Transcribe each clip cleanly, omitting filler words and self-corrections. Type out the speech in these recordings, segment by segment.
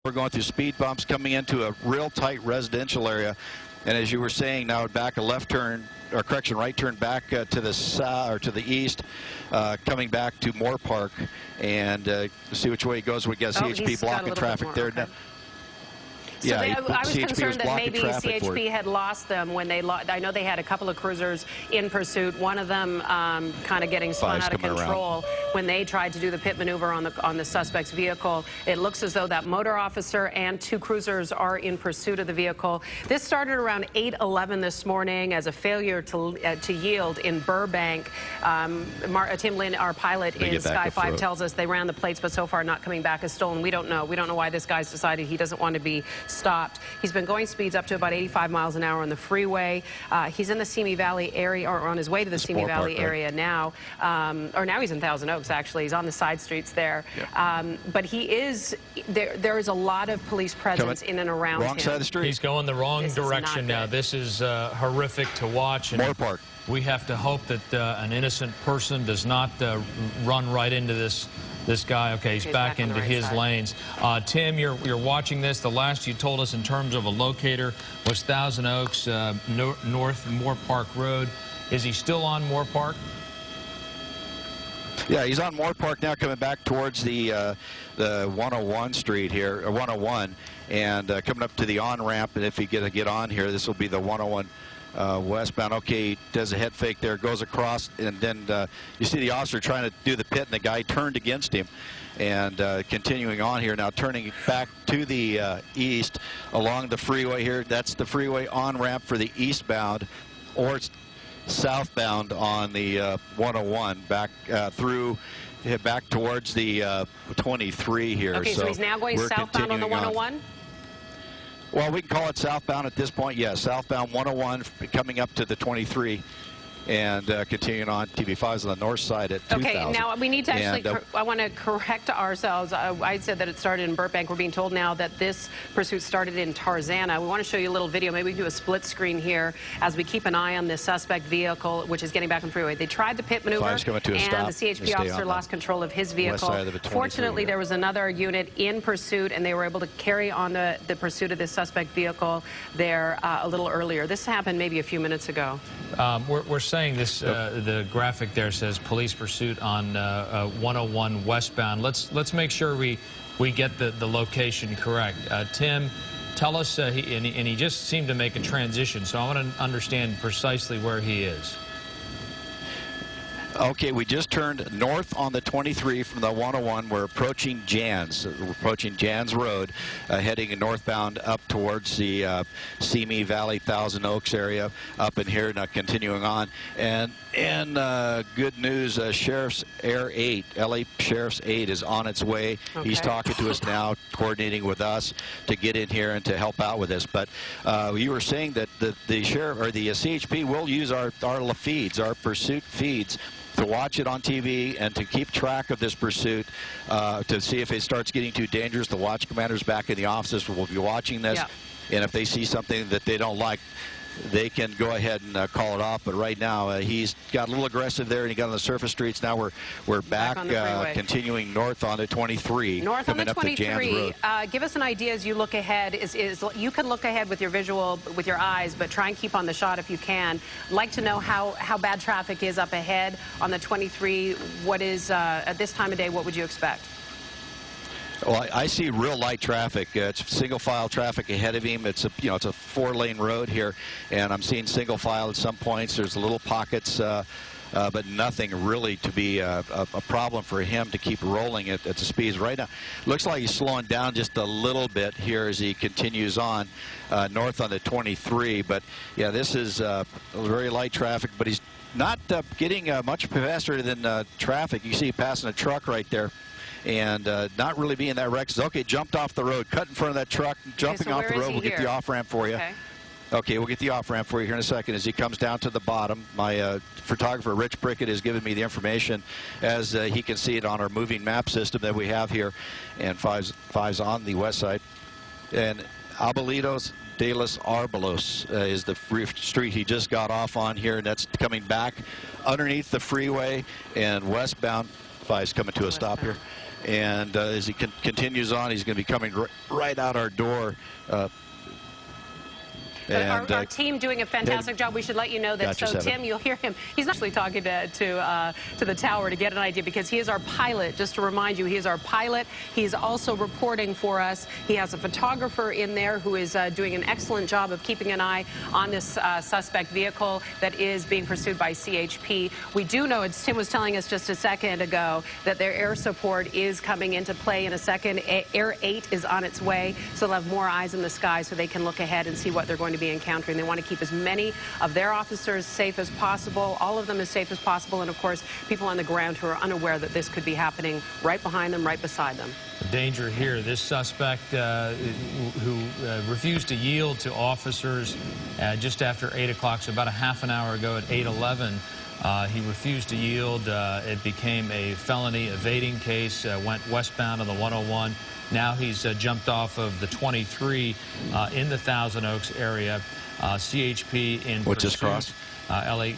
we're going through speed bumps coming into a real tight residential area. And as you were saying, now back a left turn, or correction, right turn back to the south or to the east, coming back to Moore Park, and see which way he goes. We got CHP blocking traffic there. Okay. So Yeah, I was CHP concerned was that maybe CHP had lost them when they I know they had a couple of cruisers in pursuit. One of them kind of getting spun out of control when they tried to do the pit maneuver on the suspect's vehicle. It looks as though that motor officer and 2 cruisers are in pursuit of the vehicle. This started around 8:11 this morning as a failure to yield in Burbank. Tim Lynn, our pilot in Sky 5, tells us they ran the plates, but so far not coming back as stolen. We don't know. We don't know why this guy's decided he doesn't want to be stopped. He's been going speeds up to about 85 miles an hour on the freeway. He's in the Simi Valley area, or on his way to the Simi Valley area now. Or now he's in Thousand Oaks, actually. He's on the side streets there. Yeah. But he is, there is a lot of police presence in and around him. Wrong side of the street. He's going the wrong direction now. This is horrific to watch. And Moore Park. We have to hope that an innocent person does not run right into this guy. Okay, he's back into his lanes. Tim, you're watching this. The last you told us in terms of a locator was Thousand Oaks, North Moore Park Road. Is he still on Moore Park? Yeah, he's on Moore Park now, coming back towards the 101 street here, or 101, and coming up to the on-ramp. And if he get on here, this will be the 101 westbound. Okay, he does a head fake there, goes across, and then you see the officer trying to do the pit, and the guy turned against him. And continuing on here now, turning back to the east along the freeway here. That's the freeway on-ramp for the eastbound, or southbound on the 101, back through, back towards the 23 here. Okay, so he's now going southbound on the 101? Well, we can call it southbound at this point, yes. Southbound 101 coming up to the 23. And continuing on, TV5's on the north side at 2000. Okay, now we need to actually, I want to correct ourselves. I said that it started in Burbank. We're being told now that this pursuit started in Tarzana. We want to show you a little video. Maybe we can do a split screen here as we keep an eye on this suspect vehicle, which is getting back on the freeway. They tried the pit maneuver, and the CHP officer lost control of his vehicle. Fortunately, there was another unit in pursuit, and they were able to carry on the pursuit of this suspect vehicle there a little earlier. This happened maybe a few minutes ago. We're saying this, the graphic there says police pursuit on 101 westbound. Let's make sure we get the location correct. Tim, tell us, and he just seemed to make a transition, so I want to understand precisely where he is. Okay, we just turned north on the 23 from the 101. We're approaching Jans. We're approaching Jans Road, heading northbound up towards the Simi Valley, Thousand Oaks area up in here, now continuing on. And good news, Sheriff's Air 8, LA Sheriff's 8 is on its way. Okay. He's talking to us now, coordinating with us to get in here and to help out with this. But you were saying that the sheriff, or the CHP, will use our feeds, our pursuit feeds, to watch it on TV and to keep track of this pursuit, to see if it starts getting too dangerous. The watch commanders back in the offices will be watching this, and if they see something that they don't like, they can go ahead and call it off. But right now, he's got a little aggressive there, and he got on the surface streets. Now we're back continuing north on the 23. North on the 23. Give us an idea as you look ahead. You can look ahead with your visual, with your eyes, but try and keep on the shot if you can. I'd like to know how bad traffic is up ahead on the 23. What is, at this time of day, what would you expect? Well, I see real light traffic. It's single file traffic ahead of him. It's a it's a 4-lane road here, and I'm seeing single file at some points. There's little pockets, but nothing really to be a problem for him to keep rolling at the speeds right now. Looks like he's slowing down just a little bit here as he continues on north on the 23. But yeah, this is very light traffic, but he's not getting much faster than traffic. You see passing a truck right there. And not really being that reckless. Okay, jumped off the road, cut in front of that truck, jumping off the road. We'll get the off-ramp for you. Okay, we'll get the off-ramp for you here in a second as he comes down to the bottom. My photographer, Rich Prickett, has given me the information as he can see it on our moving map system that we have here. And five's on the west side. And Abelitos de los Arbolos is the street he just got off on here, and that's coming back underneath the freeway and westbound. Five's coming to a stop here. And as he continues on, he's going to be coming right out our door. Our team doing a fantastic job. We should let you know that. So Tim, you'll hear him. He's not actually talking to the tower to get an idea, because he is our pilot. Just to remind you, he is our pilot. He's also reporting for us. He has a photographer in there who is doing an excellent job of keeping an eye on this suspect vehicle that is being pursued by CHP. We do know, as Tim was telling us just a second ago, that their air support is coming into play in a second. Air 8 is on its way, so they'll have more eyes in the sky so they can look ahead and see what they're going to be encountering. They want to keep as many of their officers safe as possible, all of them as safe as possible, and of course people on the ground who are unaware that this could be happening right behind them, right beside them. The danger here, this suspect who refused to yield to officers just after 8 o'clock, so about a half an hour ago at 8:11, he refused to yield. It became a felony evading case, went westbound on the 101. Now he's jumped off of the 23 in the Thousand Oaks area. CHP in What's this cross? LA,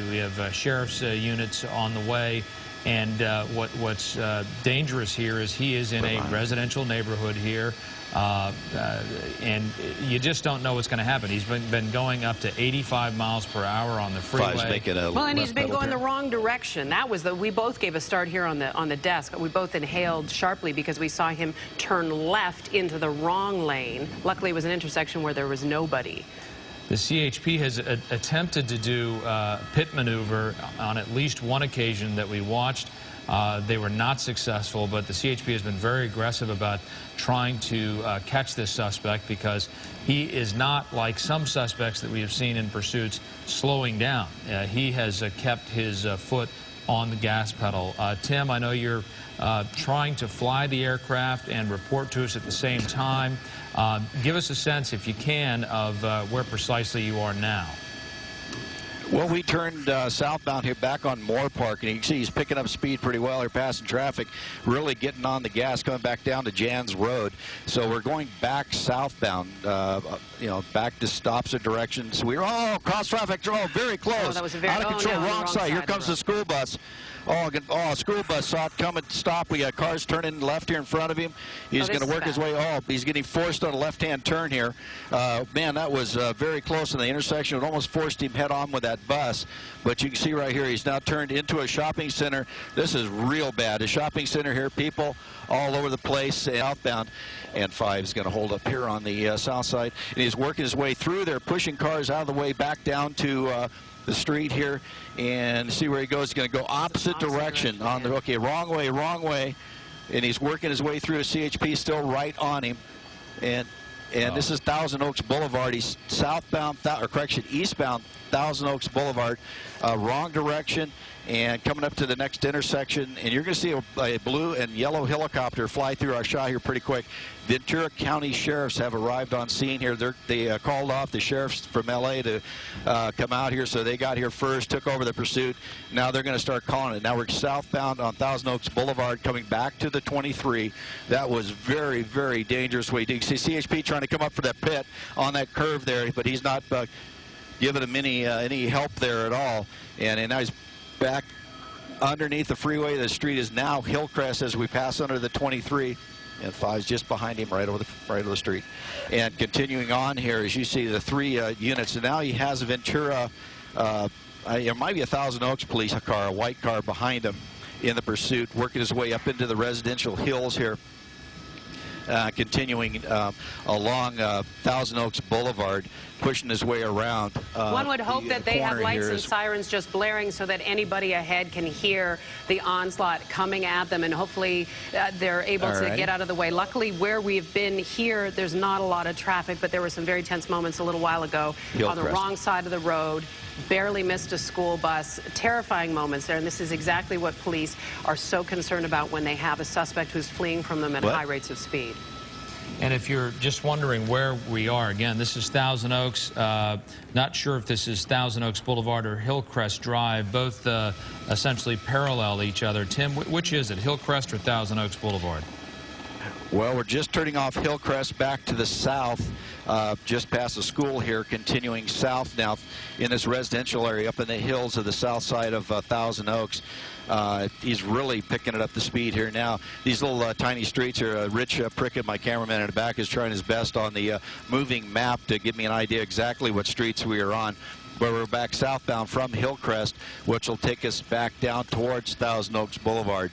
we have sheriff's units on the way. And what's dangerous here is he is in a residential neighborhood here. And you just don't know what's going to happen. He's been going up to 85 miles per hour on the freeway. Well, and he's been going the wrong direction. That was we both gave a start here on the desk. We both inhaled sharply because we saw him turn left into the wrong lane. Luckily, it was an intersection where there was nobody. The CHP has attempted to do pit maneuver on at least one occasion that we watched. They were not successful, but the CHP has been very aggressive about trying to catch this suspect, because he is not like some suspects that we have seen in pursuits slowing down. He has kept his foot on the gas pedal. Tim, I know you're trying to fly the aircraft and report to us at the same time. Give us a sense, if you can, of where precisely you are now. Well, we turned southbound here back on Moore Park, and you can see he's picking up speed pretty well. They're passing traffic, really getting on the gas, coming back down to Jan's Road. So we're going back southbound, you know, back to opposite directions. So we're cross traffic, very close. Oh, that was a very, out of control, no, wrong side. Here comes the school bus. A school bus saw it come and stop. We got cars turning left here in front of him. He's going to work his way. He's getting forced on a left-hand turn here. Man, that was very close in the intersection. It almost forced him head-on with that bus. But you can see right here, he's now turned into a shopping center. This is real bad. A shopping center here, people all over the place, southbound. And 5 is going to hold up here on the south side. And he's working his way through there, pushing cars out of the way back down to the street here, and see where he goes. He's going to go opposite direction on the wrong way, and he's working his way through. A CHP still right on him, and this is Thousand Oaks Boulevard. He's eastbound Thousand Oaks Boulevard, wrong direction, and coming up to the next intersection, and you're going to see a blue and yellow helicopter fly through our shot here pretty quick. Ventura County sheriffs have arrived on scene here. They called off the sheriffs from LA to come out here, so they got here first, took over the pursuit. Now they're going to start calling it. Now we're southbound on Thousand Oaks Boulevard, coming back to the 23. That was very, very dangerous. You can see CHP trying to come up for that pit on that curve there, but he's not giving him any help there at all. And now he's back underneath the freeway. The street is now Hillcrest as we pass under the 23. And 5's just behind him, right over the street. And continuing on here, as you see the 3 units. And now he has a Ventura, it might be a Thousand Oaks police car, a white car behind him in the pursuit, working his way up into the residential hills here. Continuing along Thousand Oaks Boulevard, pushing his way around. One would hope that they have lights and sirens just blaring so that anybody ahead can hear the onslaught coming at them, and hopefully they're able to get out of the way. Luckily, where we've been here, there's not a lot of traffic, but there were some very tense moments a little while ago on the wrong side of the road. Barely missed a school bus. Terrifying moments there, and this is exactly what police are so concerned about when they have a suspect who's fleeing from them at high rates of speed. And if you're just wondering where we are, again, this is Thousand Oaks. Not sure if this is Thousand Oaks Boulevard or Hillcrest Drive. Both essentially parallel each other. Tim, which is it, Hillcrest or Thousand Oaks Boulevard? Well, we're just turning off Hillcrest back to the south, just past the school here, continuing south now in this residential area up in the hills of the south side of Thousand Oaks. He's really picking it up the speed here now. These little tiny streets here, Rich Prickett, my cameraman in the back, is trying his best on the moving map to give me an idea exactly what streets we are on. But we're back southbound from Hillcrest, which will take us back down towards Thousand Oaks Boulevard.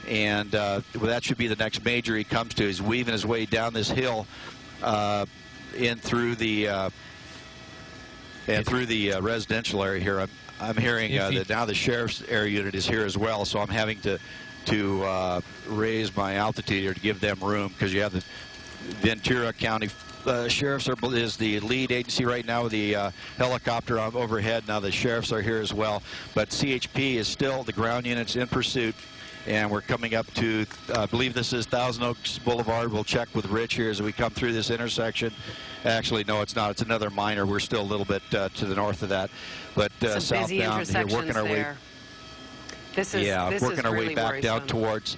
And well, that should be the next major he comes to. He's weaving his way down this hill in through the residential area here. I'm hearing that now the sheriff's air unit is here as well, so I'm having to raise my altitude here to give them room, because you have the Ventura County Sheriff's is the lead agency right now with the helicopter overhead. Now the sheriffs are here as well, but CHP is still the ground units in pursuit. And we're coming up to, I believe this is Thousand Oaks Boulevard. We'll check with Rich here as we come through this intersection. Actually, no, it's not. It's another minor. We're still a little bit to the north of that. But southbound here, working our way. Working our way back down towards.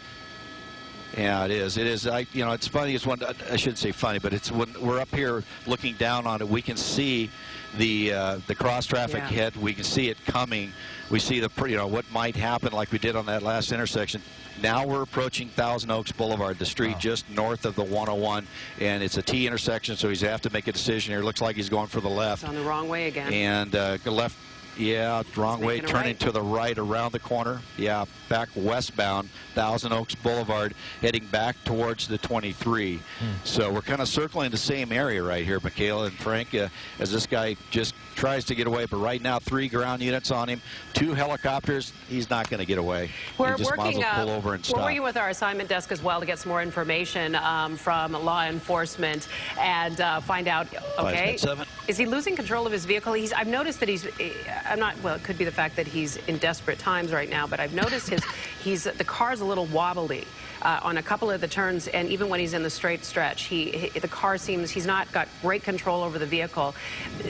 Yeah, it is. It is. You know, it's funny. It's one. I shouldn't say funny, but it's when we're up here looking down on it, we can see the cross traffic head. We can see it coming. We see the what might happen, like we did on that last intersection. Now we're approaching Thousand Oaks Boulevard, the street just north of the 101, and it's a T intersection, so he's have to make a decision here. It looks like he's going for the left. It's on the wrong way again. And left. Yeah, wrong way, turning to the right around the corner. Yeah, back westbound, Thousand Oaks Boulevard, heading back towards the 23. So we're kind of circling the same area right here, Michaela and Frank, as this guy just tries to get away. But right now, 3 ground units on him, 2 helicopters. He's not going to get away. We're just might as well pull over and stop. We're working with our assignment desk as well to get some more information from law enforcement and find out, okay, is he losing control of his vehicle? I've noticed that well, it could be the fact that he's in desperate times right now, but I've noticed the car's a little wobbly on a couple of the turns, and even when he's in the straight stretch, the car seems he's not got great control over the vehicle.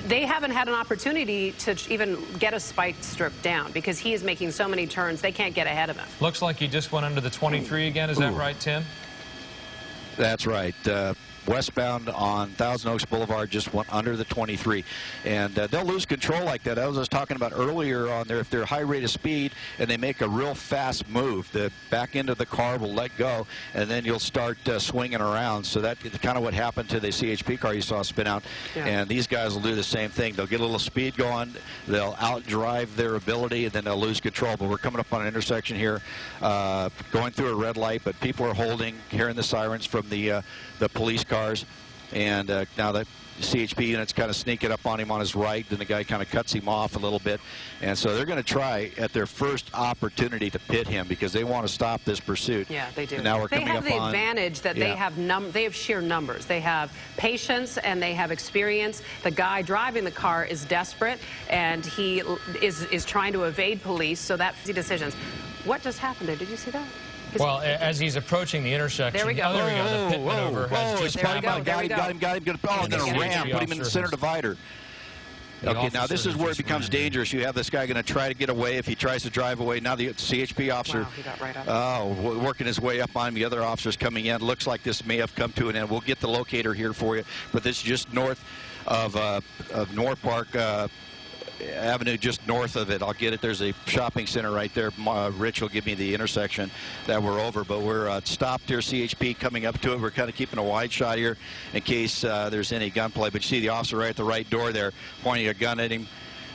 They haven't had an opportunity to even get a spike strip down because he is making so many turns, they can't get ahead of him. Looks like he just went under the 23 again. Is that right, Tim? That's right. Westbound on Thousand Oaks Boulevard just went under the 23, and they'll lose control like that. As I was talking about earlier on there, if they're high rate of speed and they make a real fast move, the back end of the car will let go, and then you'll start swinging around. So that's kind of what happened to the CHP car you saw spin out. And these guys will do the same thing. They'll get a little speed going, they'll outdrive their ability, and then they'll lose control. But we're coming up on an intersection here, going through a red light, but people are holding, hearing the sirens from the police cars, and now the CHP unit's kind of sneaking up on him on his right, then the guy kind of cuts him off a little bit, and so they're going to try at their first opportunity to pit him because they want to stop this pursuit. Yeah, they do. And now they have the advantage that they have sheer numbers. They have patience and they have experience. The guy driving the car is desperate, and he is trying to evade police, so that's the decisions. What just happened there? Did you see that? Well, as he's approaching the intersection, there we go. There we go. The pit maneuver has just happened. Got him. Oh, and then a ram, put him in the center divider. Okay, now this is where it becomes dangerous. You have this guy going to try to get away. If he tries to drive away, now the CHP officer, he got right up. Working his way up on him. The other officers coming in. Looks like this may have come to an end. We'll get the locator here for you, but this is just north of North Park Avenue, just north of it. I'll get it. There's a shopping center right there. Rich will give me the intersection that we're over, but we're stopped here. CHP coming up to it. We're kind of keeping a wide shot here in case there's any gunplay, but you see the officer right at the right door there pointing a gun at him.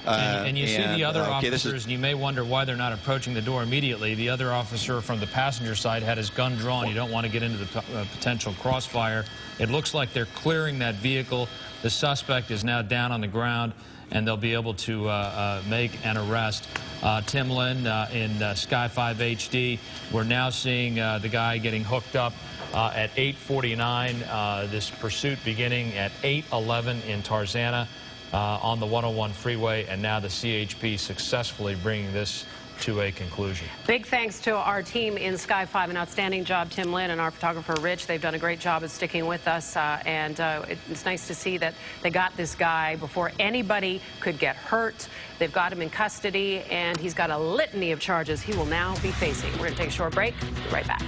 And you see the other officers, and you may wonder why they're not approaching the door immediately. The other officer from the passenger side had his gun drawn. You don't want to get into the potential crossfire. It looks like they're clearing that vehicle. The suspect is now down on the ground, and they'll be able to make an arrest. Tim Lynn in Sky 5 HD. We're now seeing the guy getting hooked up at 8:49. This pursuit beginning at 8:11 in Tarzana on the 101 freeway, and now the CHP successfully bringing this to a conclusion. Big thanks to our team in Sky 5. An outstanding job, Tim Lynn, and our photographer, Rich. They've done a great job of sticking with us, and it's nice to see that they got this guy before anybody could get hurt. They've got him in custody, and he's got a litany of charges he will now be facing. We're going to take a short break. Be right back.